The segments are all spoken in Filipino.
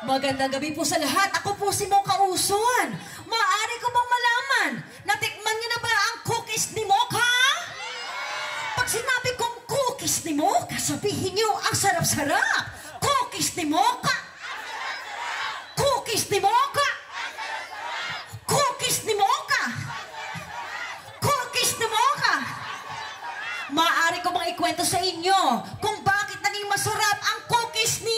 Magandang gabi po sa lahat. Ako po si Mocha Uson. Maaari ko bang malaman, natikman niyo na ba ang cookies ni Mocha? Pag sinabi kong cookies ni Mocha, sabihin niyo ang sarap-sarap. Cookies ni Mocha. Cookies ni Mocha. Cookies ni Mocha. Cookies ni Mocha. Maaari ko bang ikwento sa inyo kung bakit naging masarap ang cookies ni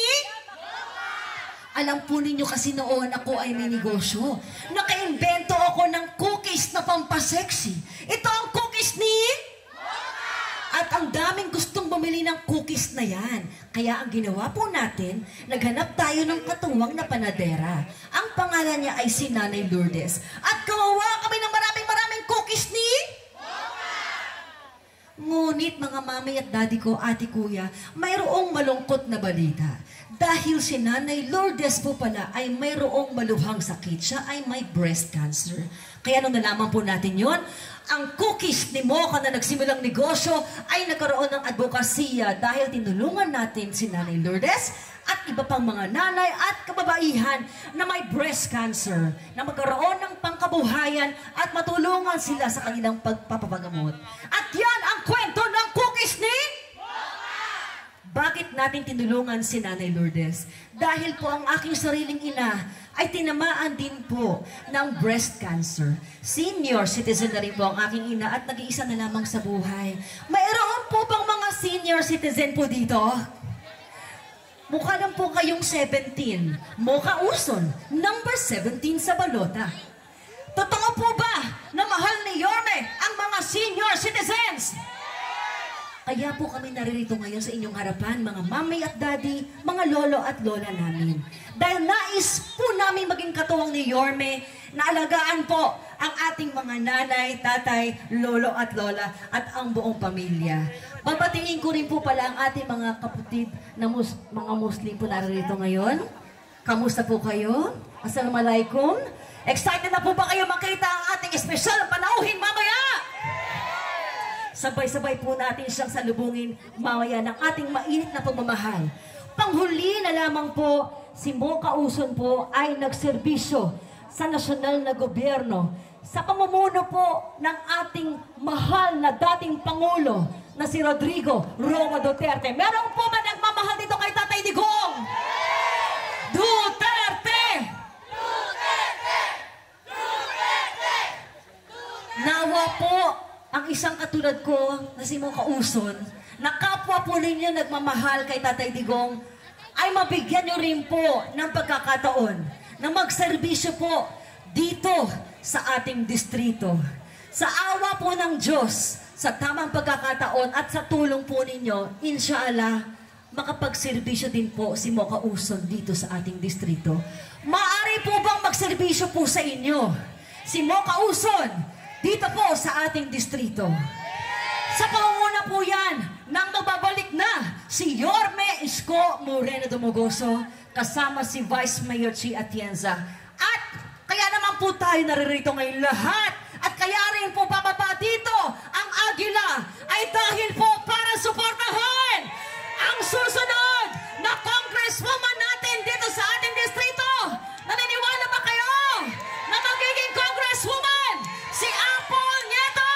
Alam po ninyo kasi noon ako ay may negosyo. Naka-invento ako ng cookies na pampasexy. Ito ang cookies ni At ang daming gustong bumili ng cookies na yan. Kaya ang ginawa po natin, naghanap tayo ng katuwang na panadera. Ang pangalan niya ay si Nanay Lourdes. At gumawa kami ng maraming cookies ni Ngunit mga mami at daddy ko, ate kuya, mayroong malungkot na balita. Dahil si Nanay Lourdes po pala ay mayroong maluhang sakit. Siya ay may breast cancer. Kaya nung nalaman po natin yon, ang cookies ni Mocha na nagsimulang negosyo ay nagkaroon ng advokasya dahil tinulungan natin si Nanay Lourdes at iba pang mga nanay at kababaihan na may breast cancer na magkaroon ng pangkabuhayan at matulungan sila sa kanilang pagpapagamot. At yan ang kwento ng cookies ni Bakit natin tinulungan si Nanay Lourdes? Dahil po ang aking sariling ina ay tinamaan din po ng breast cancer. Senior citizen na rin po ang aking ina at nag-iisa na lamang sa buhay. Mayroon po bang mga senior citizen po dito? Mukha lang po kayong 17. Mocha Uson, number 17 sa balota. Totoo po ba na mahal ni Yorme ang mga senior citizens? Kaya po kami naririto ngayon sa inyong harapan, mga mami at daddy, mga lolo at lola namin. Dahil nais po namin maging katuwang ni Yorme na alagaan po ang ating mga nanay, tatay, lolo at lola at ang buong pamilya. Babatingin ko rin po pala ang ating mga kapatid na mga Muslim po naririto ngayon. Kamusta po kayo? Assalamualaikum. Excited na po ba kayo makita ang ating espesyal na panauhin mamaya? Sabay-sabay po natin siyang salubungin mamaya ng ating mainit na pagmamahal. Panghuli na lamang po, si Mocha Uson po ay nagserbisyo sa nasyonal na gobyerno sa pamumuno po ng ating mahal na dating Pangulo na si Rodrigo Roa Duterte. Meron po ba nagmamahal dito kay Tatay Digong? Duterte! Duterte! Duterte! Nawa po ang isang katulad ko na si Mocha Uson, na kapwa po ninyo nagmamahal kay Tatay Digong, ay mabigyan nyo rin po ng pagkakataon na magserbisyo po dito sa ating distrito. Sa awa po ng Diyos, sa tamang pagkakataon at sa tulong po ninyo, inshallah, makapagserbisyo din po si Mocha Uson dito sa ating distrito. Maaari po bang magserbisyo po sa inyo si Mocha Uson dito po sa ating distrito? Sa pangunguna po yan nang magbabalik na si Yorme Isko Moreno Dumogoso kasama si Vice Mayor Chi Atienza. At kaya naman po tayo naririto ngayon lahat at kaya rin po bababa dito ang Agila ay dahil po para suportahan ang susunod na congresswoman natin dito sa ating distrito. Naniniwala ba kayo na magiging congresswoman si Apple Nieto?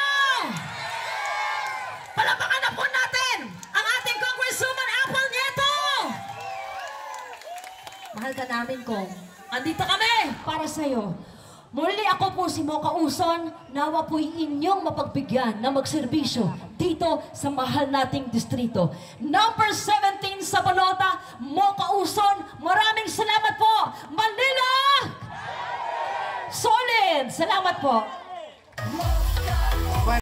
Palapakan na po natin ang ating congresswoman Apple Nieto. Mahal ka namin, Kong. Andito kami para sa'yo. Muli ako po si Mocha Uson, nawa po'y inyong mapagbigyan na magserbisyo dito sa mahal nating distrito. Number 17 sa balota, Mocha Uson, maraming salamat po. Manila! Solid! Salamat po.